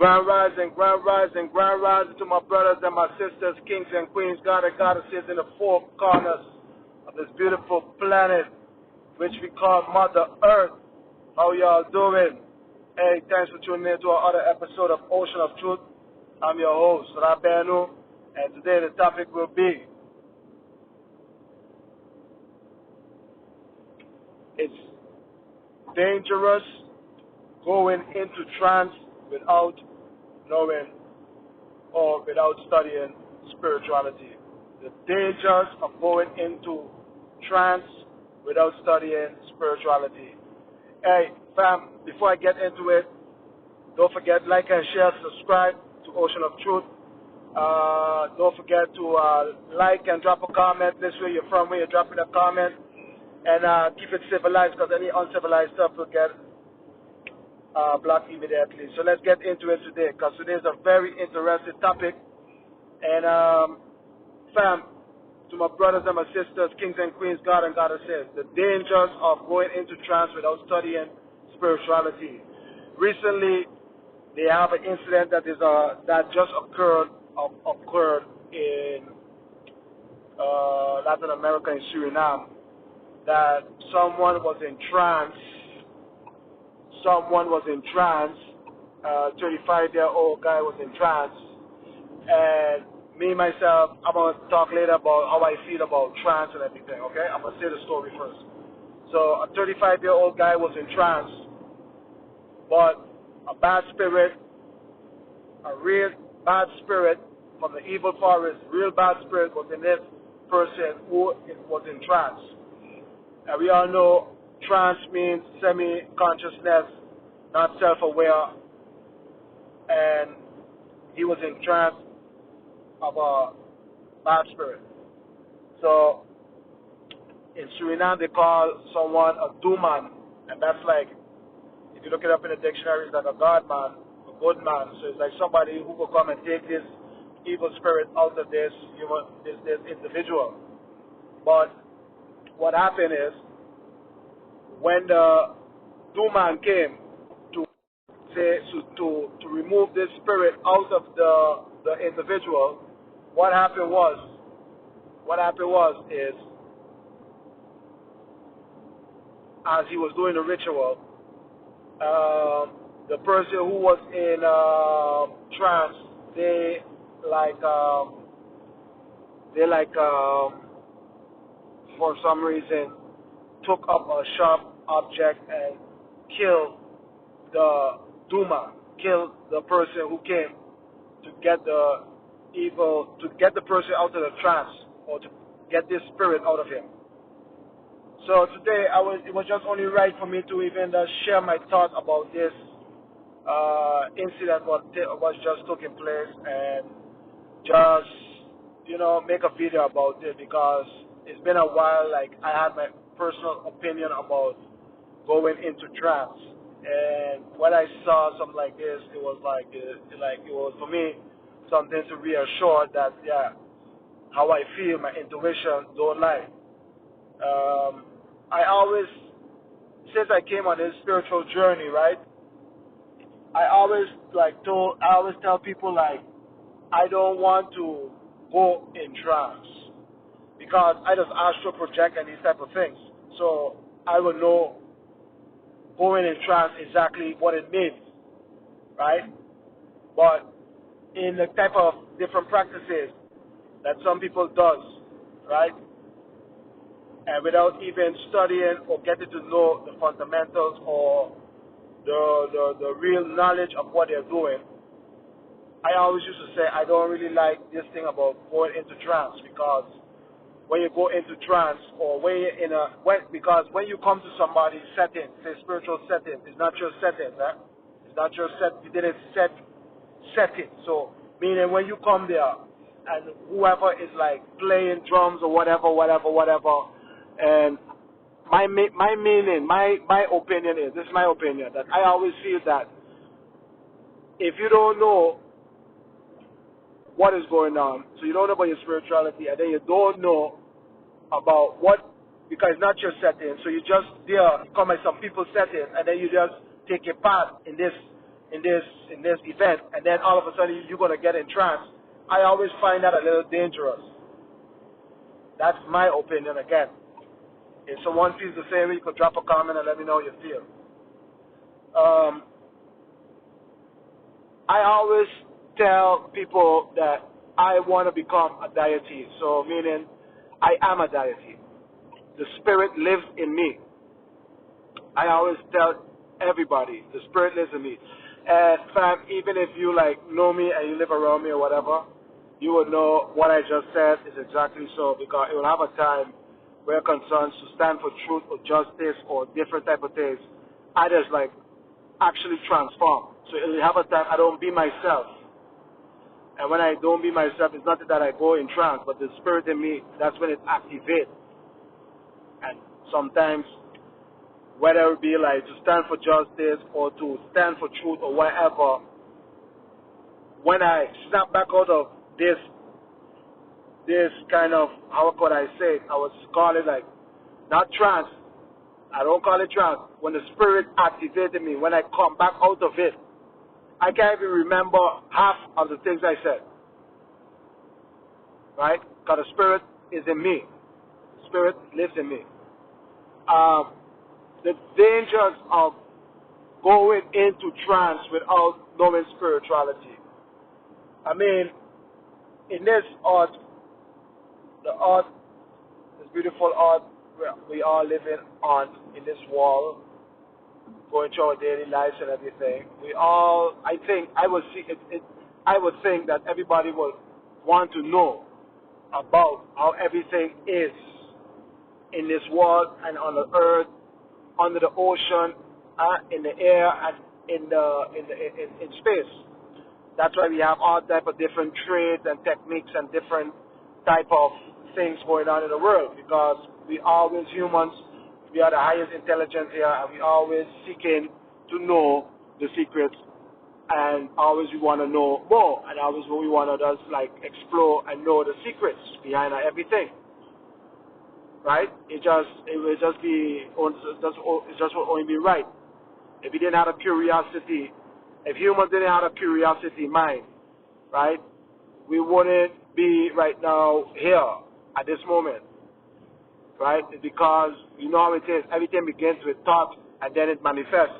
Grand rising, grand rising, grand rising to my brothers and my sisters, kings and queens, God and goddesses in the four corners of this beautiful planet, which we call Mother Earth. How y'all doing? Hey, thanks for tuning in to our other episode of Ocean of Truth. I'm your host, Rabenu, and today the topic will be, it's dangerous going into trance without knowing or without studying spirituality. The dangers of going into trance without studying spirituality. Hey, fam, before I get into it, don't forget, like and share, subscribe to Ocean of Truth. Don't forget to like and drop a comment. This way you're from, where you're dropping a comment. And keep it civilized, because any uncivilized stuff will get blocked immediately. So let's get into it today, because today is a very interesting topic. And fam, to my brothers and my sisters, kings and queens, God and goddesses, the dangers of going into trance without studying spirituality. Recently, they have an incident that just occurred in Latin America, in Suriname, that someone was in trance. 35-year-old guy was in trance. And me, myself, I'm going to talk later about how I feel about trance and everything, okay? I'm going to say the story first. So a 35-year-old guy was in trance, but a bad spirit, a real bad spirit from the evil forest, real bad spirit was in this person who was in trance. And we all know trance means semi-consciousness, not self-aware, and he was in trance of a bad spirit. So in Suriname they call someone a doeman, and that's like, if you look it up in the dictionary, it's like a god man, a good man. So it's like somebody who will come and take this evil spirit out of this individual. But what happened is, when the doeman came to remove this spirit out of the individual, what happened was as he was doing the ritual, the person who was in trance, they for some reason took up a sharp object and killed the doeman, killed the person who came to get the person out of the trance, or to get this spirit out of him. So today it was just only right for me to even share my thoughts about this incident what just taking place, and just make a video about it, because it's been a while. Like, I had my personal opinion about going into trance, and when I saw something like this, it was for me something to reassure that how I feel, my intuition don't lie. I always, since I came on this spiritual journey, right, I always tell people, like, I don't want to go in trance, because I just astral project and these type of things. So I will know going in trance exactly what it means, right? But in the type of different practices that some people does, right, and without even studying or getting to know the fundamentals or the real knowledge of what they're doing, I always used to say I don't really like this thing about going into trance, because when you go into trance, or when you're because when you come to somebody's setting, say spiritual setting, it's not your setting, right? It's not your set. You didn't set it. So meaning when you come there, and whoever is like playing drums or whatever, and my opinion is, this is my opinion, that I always feel that if you don't know what is going on, so you don't know about your spirituality, and then you don't know about what, because it's not your setting, so you just there, you come at some people's setting, and then you just take a part in this in this event, and then all of a sudden you're gonna get in trance. I always find that a little dangerous. That's my opinion again. If someone feels the same way, you could drop a comment and let me know how you feel. I always tell people that I want to become a deity. So meaning I am a deity. The spirit lives in me. I always tell everybody, the spirit lives in me. And fam, even if you like know me and you live around me or whatever, you will know what I just said is exactly so, because it will have a time where concerns to stand for truth or justice or different type of things, I just like actually transform. So it will have a time I don't be myself. And when I don't be myself, it's not that I go in trance, but the spirit in me, that's when it activates. And sometimes, whether it be like to stand for justice or to stand for truth or whatever, when I snap back out of this kind of, how could I say it? I would call it like, not trance. I don't call it trance. When the spirit activated me, when I come back out of it, I can't even remember half of the things I said. Right? Because the spirit is in me. The spirit lives in me. The dangers of going into trance without knowing spirituality. I mean, in this art, the art, this beautiful art we are living on in this world, going through our daily lives and everything, we all, I think, I would think that everybody would want to know about how everything is in this world and on the earth, under the ocean, in the air, and in space. That's why we have all type of different trades and techniques and different type of things going on in the world, because we always humans, we are the highest intelligence here, and we always seeking to know the secrets, and always we want to know more, and always we want to just like explore and know the secrets behind everything. Right? It will just be, it just will only be right. If we didn't have a curiosity, if humans didn't have a curiosity mind, right, we wouldn't be right now here at this moment, right? Because you know how it is. Everything begins with thought and then it manifests.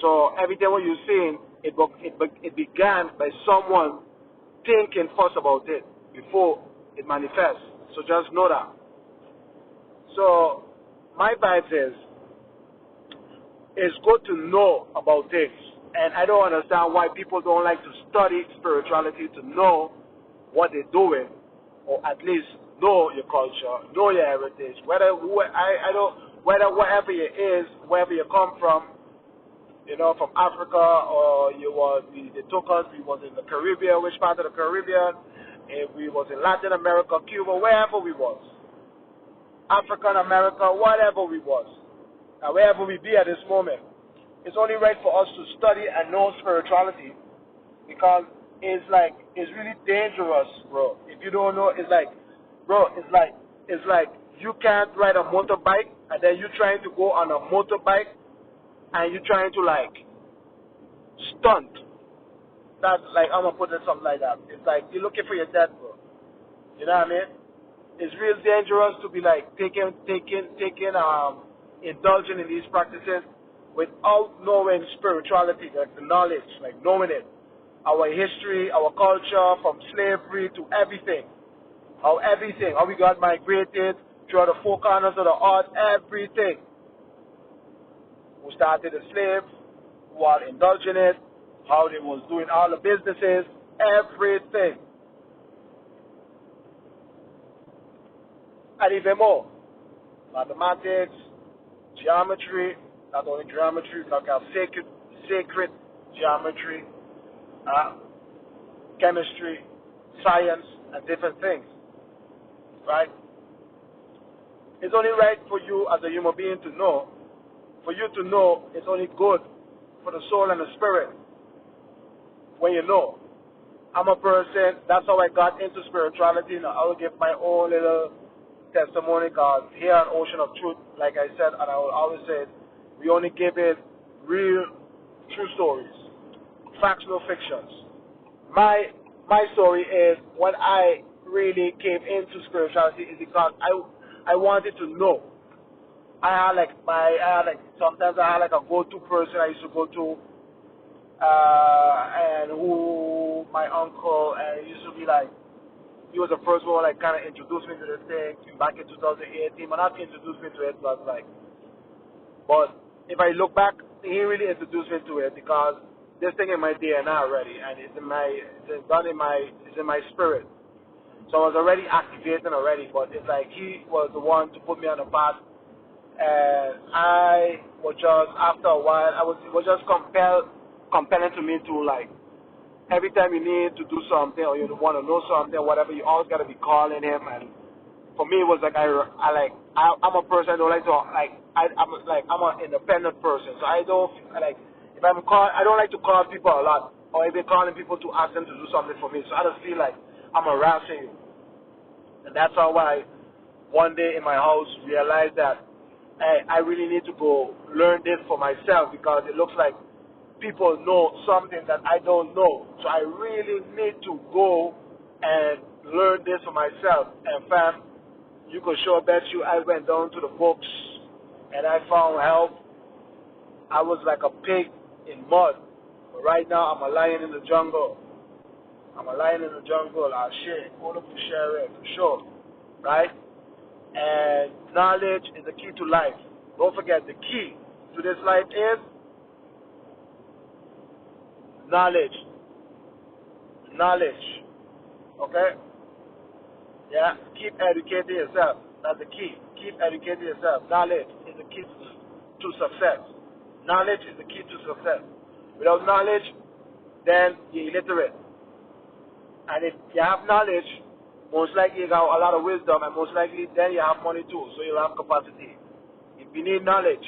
So everything what you're seeing, it began by someone thinking first about it before it manifests. So just know that. So my advice is, it's good to know about things. And I don't understand why people don't like to study spirituality, to know what they're doing, or at least know your culture, know your heritage, whether whatever it is, wherever you come from, you know, from Africa, or they took us, we was in the Caribbean, which part of the Caribbean, if we was in Latin America, Cuba, wherever we was, African America, whatever we was, and wherever we be at this moment. It's only right for us to study and know spirituality, because it's really dangerous, bro. If you don't know, it's like you can't ride a motorbike, and then you're trying to go on a motorbike, and you're trying to like stunt. That's like, I'm gonna put it something like that. It's like you're looking for your death, bro. You know what I mean? It's real dangerous to be like indulging in these practices without knowing spirituality, like the knowledge, like knowing it. Our history, our culture, from slavery to everything. How we got migrated throughout the four corners of the earth, everything. Who started the slaves, who are indulging it, how they was doing all the businesses, everything. And even more. Mathematics, geometry, not only geometry, we have sacred geometry, chemistry, science, and different things. Right? It's only right for you as a human being to know. For you to know, it's only good for the soul and the spirit when you know. I'm a person, that's how I got into spirituality. Now I will give my own little testimony, because here on Ocean of Truth, like I said, and I will always say it, we only give it real, true stories. facts, no fictions. My story is when I really came into spirituality is because I wanted to know. Sometimes I had like a go-to person I used to go to, and who my uncle, and he used to be like, he was the first one like kind of introduced me to this thing back in 2018. But not introduced me to it, but if I look back, he really introduced me to it because this thing in my DNA already, and it's in my spirit. So I was already activating already, but it's like he was the one to put me on the path. And I was just, after a while, it was just compelling to me to like, every time you need to do something or you want to know something or whatever, you always got to be calling him. And for me, it was like, I'm a person I don't like to, I'm an independent person. So I don't, I don't like to call people a lot or even calling people to ask them to do something for me. So I just feel like I'm harassing you. And that's how I, one day in my house, realized that, hey, I really need to go learn this for myself because it looks like people know something that I don't know. So I really need to go and learn this for myself. And fam, you could sure bet you I went down to the books and I found help. I was like a pig in mud. But right now I'm a lion in the jungle. I'm a lion in the jungle. I'll share. Hold up to share it for sure. Right? And knowledge is the key to life. Don't forget, the key to this life is knowledge. Knowledge. Okay? Yeah? Keep educating yourself. That's the key. Keep educating yourself. Knowledge is the key to success. Knowledge is the key to success. Without knowledge, then you're illiterate. And if you have knowledge, most likely you got a lot of wisdom, and most likely then you have money too, so you'll have capacity. If you need knowledge,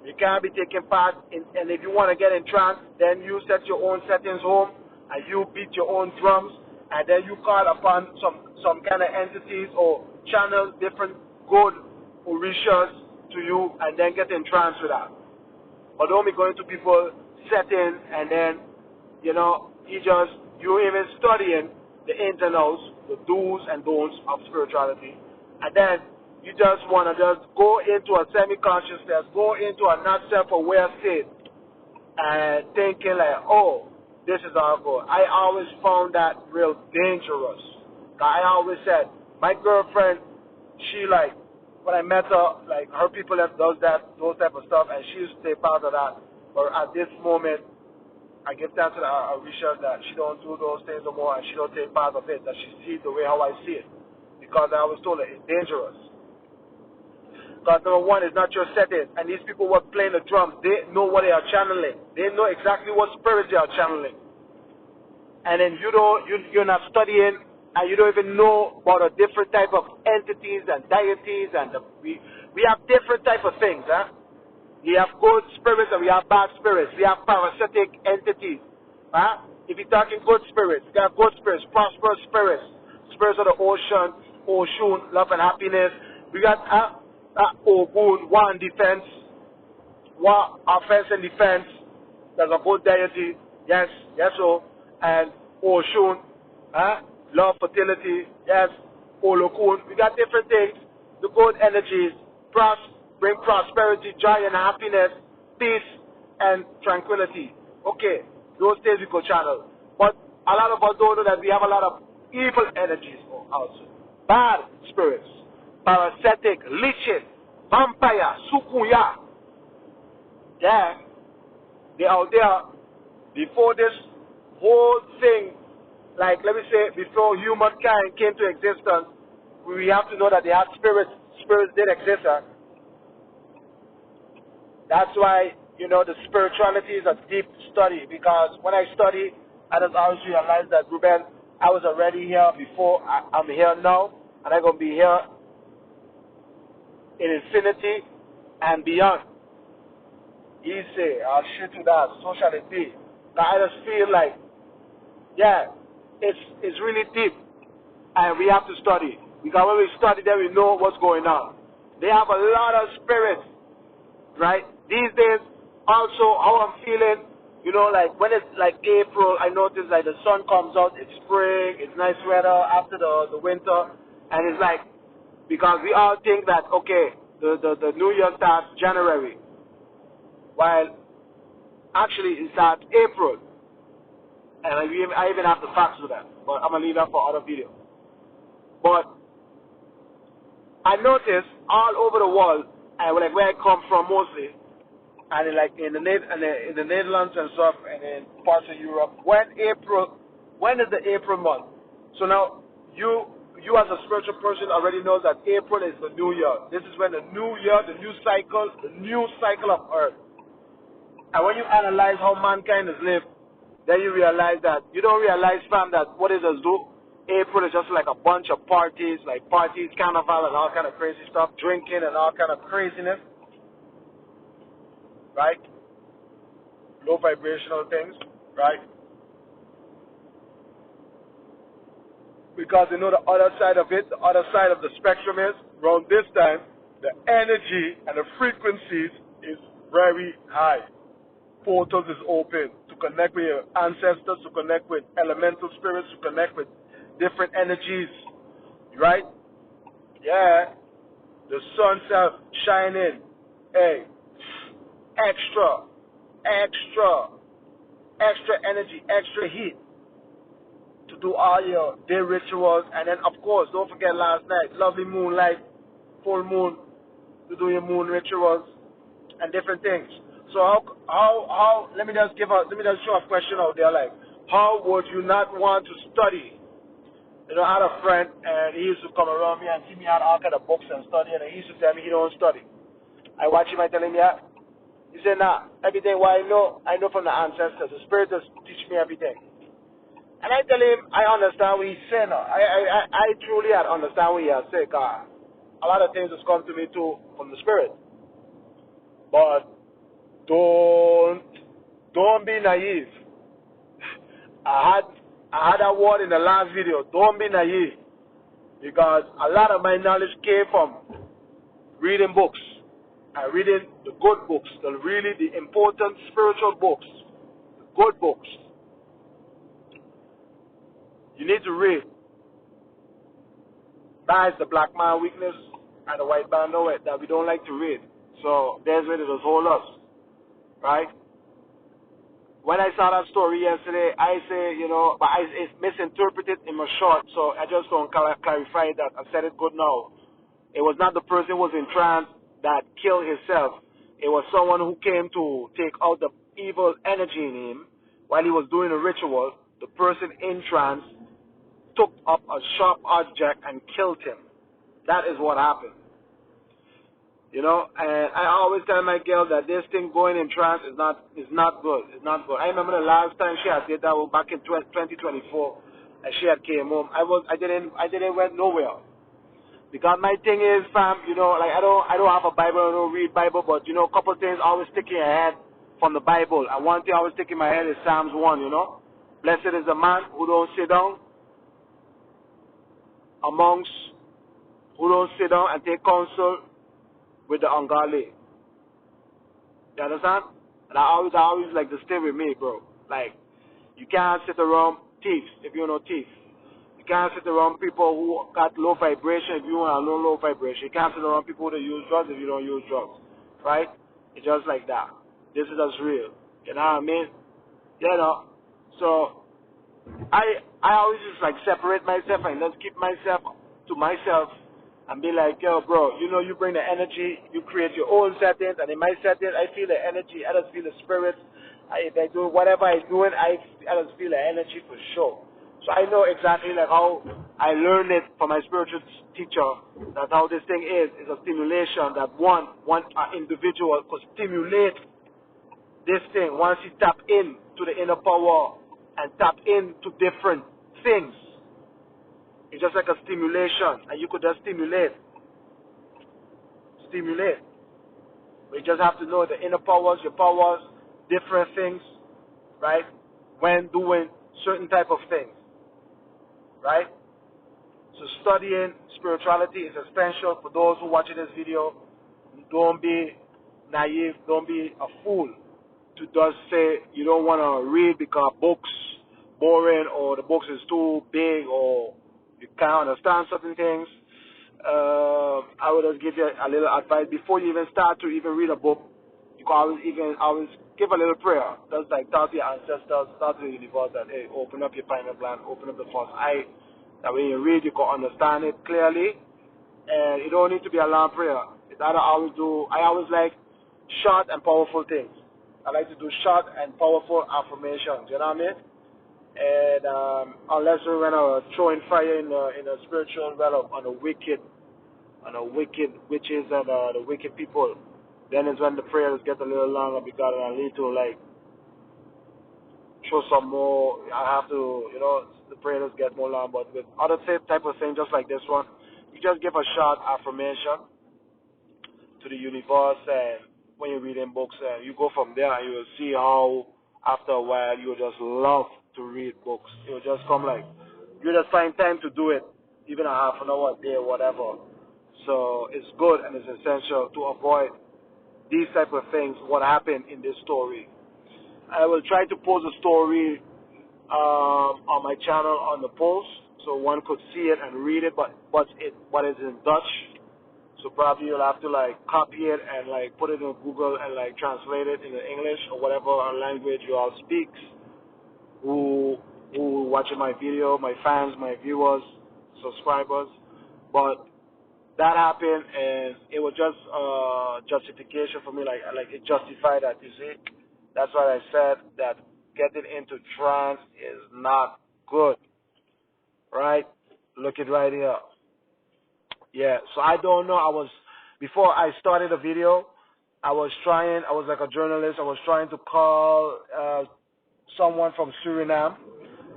you can't be taking part in, and if you want to get in trance, then you set your own settings home, and you beat your own drums, and then you call upon some kind of entities or channel different good orishas to you, and then get in trance with that. But don't be going to people settings, and then, you even studying the ins and outs, the do's and don'ts of spirituality. And then you just want to just go into a semi-consciousness, go into a not self-aware state and thinking like, oh, this is our goal. I always found that real dangerous. I always said, my girlfriend, she when I met her, her people that does those type of stuff, and she used to take part of that. But at this moment, I give thanks to Arisha that she don't do those things no more and she don't take part of it, that she sees the way how I see it. Because I was told that it's dangerous. Because number one, it's not your setting. And these people who are playing the drums, they know what they are channeling. They know exactly what spirits they are channeling. And then you're not studying and you don't even know about a different type of entities and deities. And we have different type of things, huh? We have good spirits and we have bad spirits. We have parasitic entities. Huh? If you're talking good spirits, we have good spirits, prosperous spirits, spirits of the ocean, love and happiness. We got Ogun, one defense, one offense and defense. There's a good deity. Yes, so. And Oshun, love, fertility. Yes, Olokun. We got different things. The good energies, bring prosperity, joy, and happiness, peace, and tranquility. Okay, those things we could channel. But a lot of us don't know that we have a lot of evil energies also. Bad spirits, parasitic, leeches, vampire, sukuya. Yeah, they are there before this whole thing, let me say, before humankind came to existence, we have to know that they had spirits. Spirits did exist. That's why, the spirituality is a deep study, because when I study, I just always realize that, Ruben, I was already here before, I'm here now, and I'm going to be here in infinity and beyond. He say, I'll shit to that, so shall it be. Now I just feel like, yeah, it's really deep, and we have to study, because when we study, then we know what's going on. They have a lot of spirits, right? These days, also, how I'm feeling, know, like when it's like April, I notice like the sun comes out, it's spring, it's nice weather after the winter, and it's like, because we all think that, okay, the new year starts January, while actually it starts April, and I even have the facts to that, but I'm going to leave that for other video. But I noticed all over the world, and like where I come from mostly, and in the Netherlands and stuff, and in parts of Europe, when is the April month? So now you as a spiritual person already know that April is the new year. This is when the new year, the new cycle of Earth. And when you analyze how mankind has lived, then you realize that you don't realize, fam, that what it does do. April is just like a bunch of parties, carnival and all kind of crazy stuff, drinking and all kind of craziness, right? Low vibrational things, right? Because you know the other side of it, the other side of the spectrum is, around this time, the energy and the frequencies is very high. Portals is open to connect with your ancestors, to connect with elemental spirits, to connect with different energies, right? Yeah, the sun self shining, hey, extra energy, extra heat to do all your day rituals, and then of course don't forget last night, lovely moonlight, full moon, to do your moon rituals and different things. So how let me just show a question out there, like, how would you not want to study? You know, I had a friend, and he used to come around me and see me out all kind of books and study, and he used to tell me he don't study. I watch him, I tell him, yeah. He said, nah, everything what I know from the ancestors. The spirit just teach me everything. And I tell him, I understand what he's saying. I truly understand what he has said, because a lot of things has come to me too from the spirit. But don't be naive. I had that word in the last video. Don't be naive, because a lot of my knowledge came from reading books and reading the good books, the important spiritual books, the good books. You need to read. That is the black man weakness and the white man know it, that we don't like to read. So there's where it does hold us, right? When I saw that story yesterday, I say, you know, but it's misinterpreted in my short, so I just don't clarify that. I said it good now. It was not the person who was in trance that killed himself. It was someone who came to take out the evil energy in him while he was doing a ritual. The person in trance took up a sharp object and killed him. That is what happened. You know, and I always tell my girl that this thing going in trance is not good. It's not good. I remember the last time she had did that was back in 2024, and she had came home. I didn't went nowhere, because my thing is, fam, you know, like I don't have a Bible, I don't read Bible, but you know, a couple of things always stick in your head from the Bible. And one thing always stick in my head is Psalms 1. You know, blessed is the man who don't sit down and take counsel with the ungodly. You understand? And I always like to stay with me, bro. Like, you can't sit around thieves if you know thieves. You can't sit around people who got low vibration if you want low vibration. You can't sit around people who use drugs if you don't use drugs. Right? It's just like that. This is just real. You know what I mean? You know? So, I always just like separate myself and just keep myself to myself and be like, yo, bro, you know, you bring the energy, you create your own settings, and in my settings, I feel the energy, I just feel the spirits. If I do whatever I'm doing, I just feel the energy for sure. So I know exactly like how I learned it from my spiritual teacher, that how this thing is a stimulation, that one individual could stimulate this thing once you tap in to the inner power and tap into different things. It's just like a stimulation, and you could just stimulate. But you just have to know the inner powers, your powers, different things, right? When doing certain type of things, right? So studying spirituality is essential for those who are watching this video. Don't be naive, don't be a fool. to just say you don't want to read because books boring or the books is too big or you can't understand certain things. I would just give you a little advice before you even start to even read a book. You can always give a little prayer. Just like talk to your ancestors, talk to the universe, that hey, open up your pineal gland, open up the first eye. That when you read, you can understand it clearly, and it don't need to be a long prayer. It's either I always like short and powerful things. I like to do short and powerful affirmations. You know what I mean? And unless we're gonna throw in fire in a spiritual realm on the wicked witches and the wicked people, then is when the prayers get a little longer because I need to like show some more. I have to, the prayers get more long. But with other type of things, just like this one, you just give a short affirmation to the universe, and when you're reading books, and you go from there, and you will see how after a while you will just love to read books. It will just come like you just find time to do it, even a half an hour a day or whatever. So it's good and it's essential to avoid these type of things. What happened in this story? I will try to post a story on my channel on the post, so one could see it and read it, but it's in Dutch. So probably you'll have to like copy it and like put it in Google and like translate it into English or whatever language you all speaks. Who watching my video, my fans, my viewers, subscribers. But that happened, and it was just justification for me. Like it justified that. You see, that's why I said that getting into trance is not good. Right? Look it right here. Yeah. So I don't know. Before I started the video, I was like a journalist. I was trying to call someone from Suriname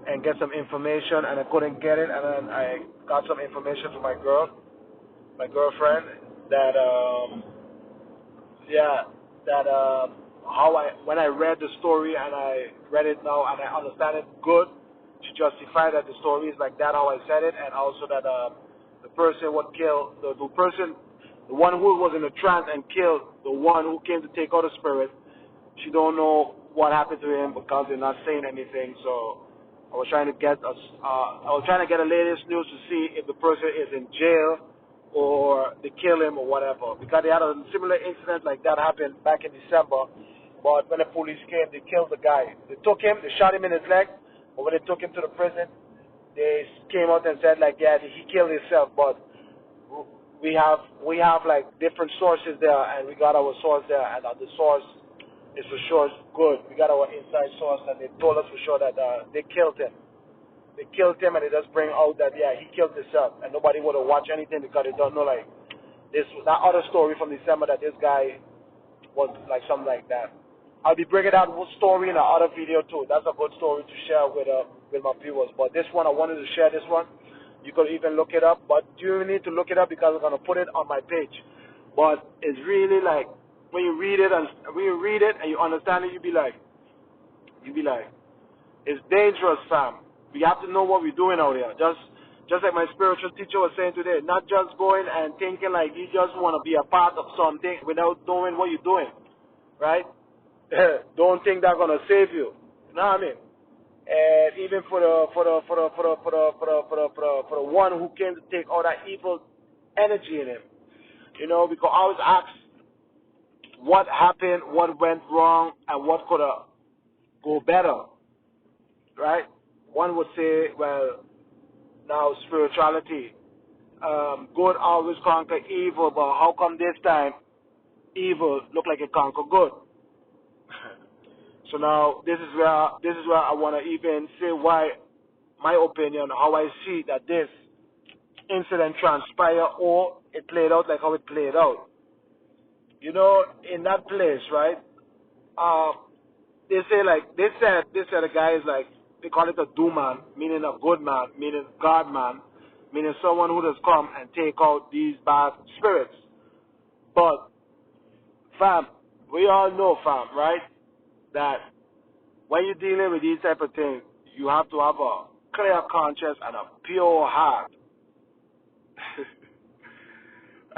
and get some information, and I couldn't get it. And then I got some information from my girlfriend, that when I read the story and I read it now and I understand it good, she justified that the story is like that how I said it, and also that the person would kill the one who was in a trance and killed the one who came to take out the spirit. She don't know what happened to him because they're not saying anything. So I was trying to get the latest news to see if the person is in jail or they kill him or whatever, because they had a similar incident like that happened back in December. But when the police came, they killed the guy. They shot him in his leg, but when they took him to the prison, they came out and said like, yeah, he killed himself. But we have like different sources there, and we got our source there, and the source is for sure good. We got our inside source, and they told us for sure that they killed him. They killed him, and they just bring out that, yeah, he killed himself, and nobody would have watched anything because they don't know, like, that other story from December that this guy was like something like that. I'll be bringing that story in another video, too. That's a good story to share with my viewers. But this one, I wanted to share this one. You could even look it up, but you need to look it up because I'm going to put it on my page. But it's really like, when you read it and you understand it, you be like, it's dangerous, fam. We have to know what we're doing out here. Just like my spiritual teacher was saying today, not just going and thinking like you just want to be a part of something without knowing what you're doing, right? Don't think they're gonna save you. You know what I mean? And even for the one who came to take all that evil energy in him, we can always ask what happened, what went wrong, and what could go better, right? One would say, well, now spirituality, good always conquer evil, but how come this time evil look like it conquer good? So now this is where I want to even say why, my opinion, how I see that this incident transpired or it played out like how it played out. In that place, right? They said the guy is like, they call it a do man, meaning a good man, meaning God man, meaning someone who does come and take out these bad spirits. But, fam, we all know, fam, right, that when you're dealing with these type of things, you have to have a clear conscience and a pure heart.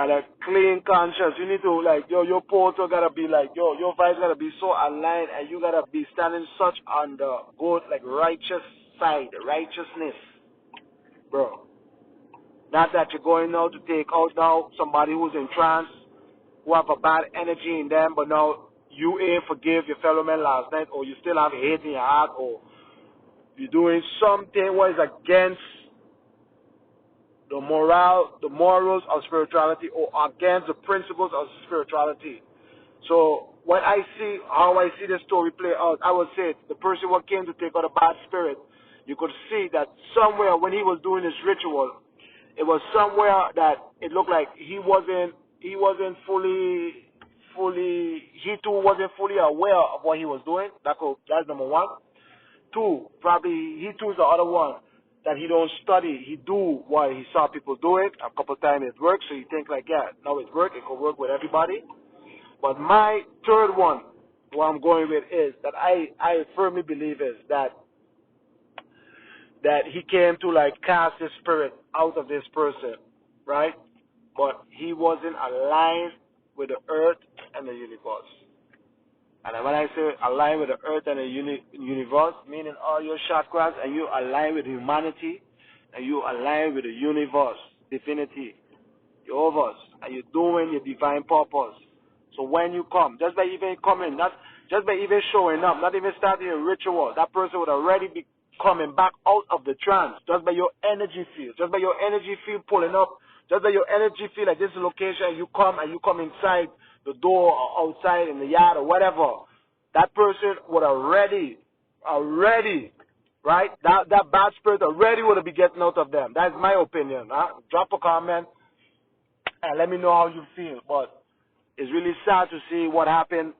and a clean conscience. You need to like your portal gotta be like your vibes gotta be so aligned, and you gotta be standing such on the good like righteous side, righteousness, bro. Not that you're going now to take out now somebody who's in trance, who have a bad energy in them, but now you ain't forgive your fellow man last night, or you still have hate in your heart, or you're doing something what is against the morals of spirituality, or against the principles of spirituality. So when I see how I see the story play out, I would say the person who came to take out a bad spirit, you could see that somewhere when he was doing his ritual, it was somewhere that it looked like he wasn't he too wasn't fully aware of what he was doing. That's number one. Two, probably he too is the other one that he don't study. He do what he saw people do it. A couple times it works, so you think like, yeah, now it works. It could work with everybody. But my third one, what I'm going with is that I firmly believe is that he came to like cast his spirit out of this person, right? But he wasn't aligned with the earth and the universe. And when I say align with the earth and the universe, meaning all your chakras, and you align with humanity, and you align with the universe, divinity, Jehovah's, and you're doing your divine purpose. So when you come, just by even coming, not just by even showing up, not even starting a ritual, that person would already be coming back out of the trance, just by your energy field, just by your energy field pulling up, just by your energy field at this location, you come inside the door or outside in the yard or whatever, that person would already, right? That bad spirit already would be getting out of them. That's my opinion. Huh? Drop a comment and let me know how you feel. But it's really sad to see what happened.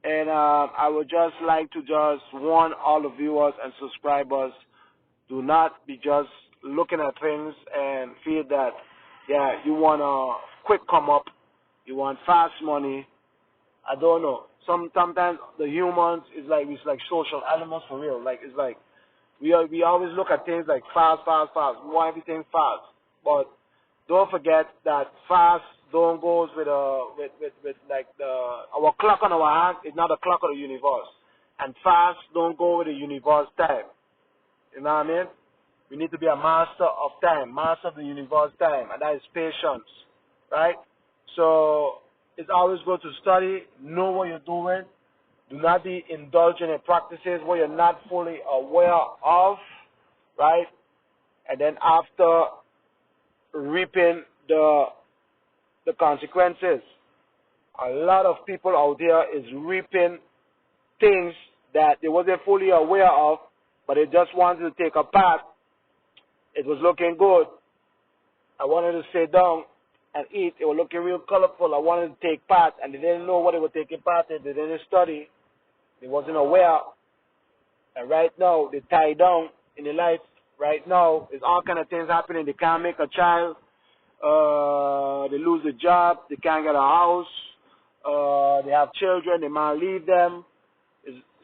And I would just like to just warn all the viewers and subscribers, do not be just looking at things and feel that, yeah, you want a quick come up, you want fast money. I don't know. Sometimes the humans is like, it's like social animals for real. Like, it's like we always look at things like fast. We want everything fast. But don't forget that fast don't goes with like our clock on our hand is not a clock of the universe. And fast don't go with the universe time. You know what I mean? We need to be a master of time, master of the universe time, and that is patience, right? So it's always good to study, know what you're doing. Do not be indulging in practices where you're not fully aware of, right? And then after reaping the consequences. A lot of people out there is reaping things that they wasn't fully aware of, but they just wanted to take a path. It was looking good. I wanted to sit down and eat. It was looking real colorful. I wanted to take part, and they didn't know what they were taking part in. They didn't study. They wasn't aware. And right now, they tie down in their life. Right now, there's all kind of things happening. They can't make a child. They lose a job. They can't get a house. They have children. They might leave them.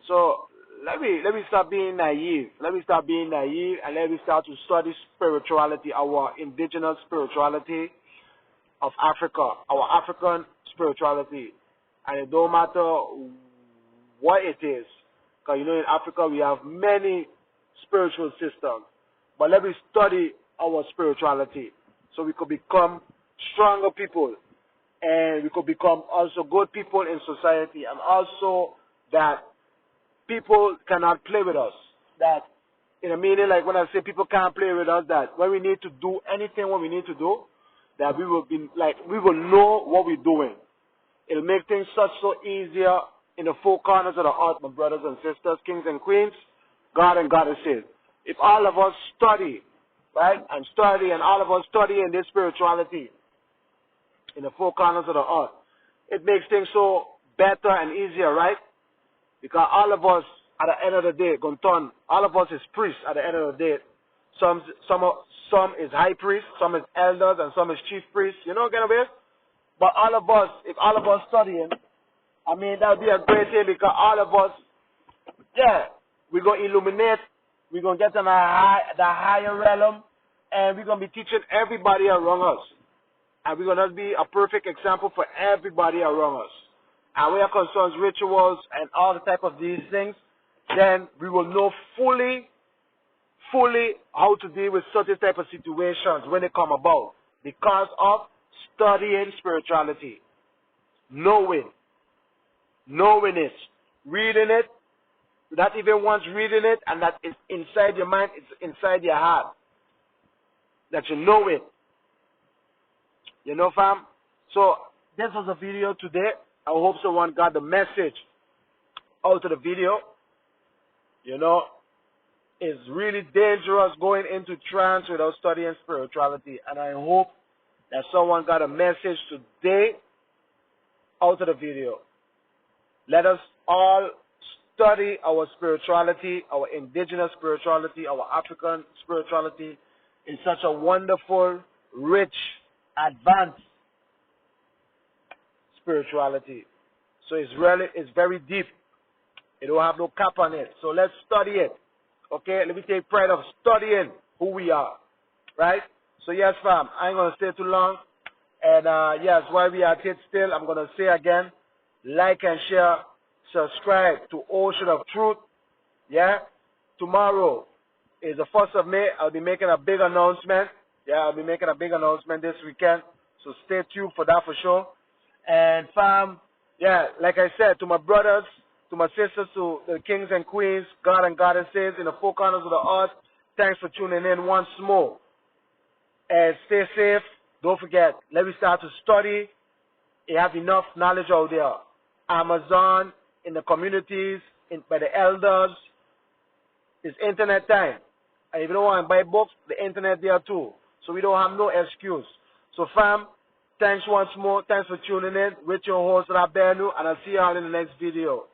So let me stop being naive. Let me stop being naive, and let me start to study spirituality, our indigenous spirituality of Africa, our African spirituality. And it don't matter what it is, because you know in Africa we have many spiritual systems. But let me study our spirituality, so we could become stronger people, and we could become also good people in society, and also that people cannot play with us. That in a meaning, like when I say people can't play with us, that when we need to do anything, what we need to do, that we will be like, we will know what we're doing. It'll make things so easier in the four corners of the earth, my brothers and sisters, kings and queens, God and goddesses. If all of us study, right, and all of us study in this spirituality in the four corners of the earth, it makes things so better and easier, right? Because all of us, at the end of the day, all of us is priests at the end of the day. Some is high priests, some is elders, and some is chief priests. You know what I'm saying? But all of us, if all of us studying, I mean, that would be a great thing, because all of us, yeah, we're going to illuminate, we're going to get in the higher realm, and we're going to be teaching everybody around us. and we're going to be a perfect example for everybody around us. And when it concerns rituals and all the type of these things, then we will know fully how to deal with certain type of situations when they come about because of studying spirituality. Knowing it, reading it, not even once reading it, and that is inside your mind, it's inside your heart. That you know it. You know, fam? So, this was a video today. I hope someone got the message out of the video. You know, it's really dangerous going into trance without studying spirituality. And I hope that someone got a message today out of the video. Let us all study our spirituality, our indigenous spirituality, our African spirituality in such a wonderful, rich, advanced spirituality. So it's very deep. It don't have no cap on it. So let's study it. Okay, let me take pride of studying who we are. Right? So yes, fam, I ain't gonna stay too long. And yes, while we are at it still, I'm gonna say again, like and share, subscribe to Ocean of Truth. Yeah? Tomorrow is the 1st of May. I'll be making a big announcement. Yeah, I'll be making a big announcement this weekend. So stay tuned for that for sure. And fam, yeah, like I said, to my brothers, to my sisters, to the kings and queens, God and goddesses in the four corners of the earth, thanks for tuning in once more. And stay safe. Don't forget, let me start to study. You have enough knowledge out there. Amazon, in the communities, by the elders. It's internet time. And if you don't want to buy books, the internet there too. So we don't have no excuse. So fam, thanks once more. Thanks for tuning in. With your host, Rabenu, and I'll see you all in the next video.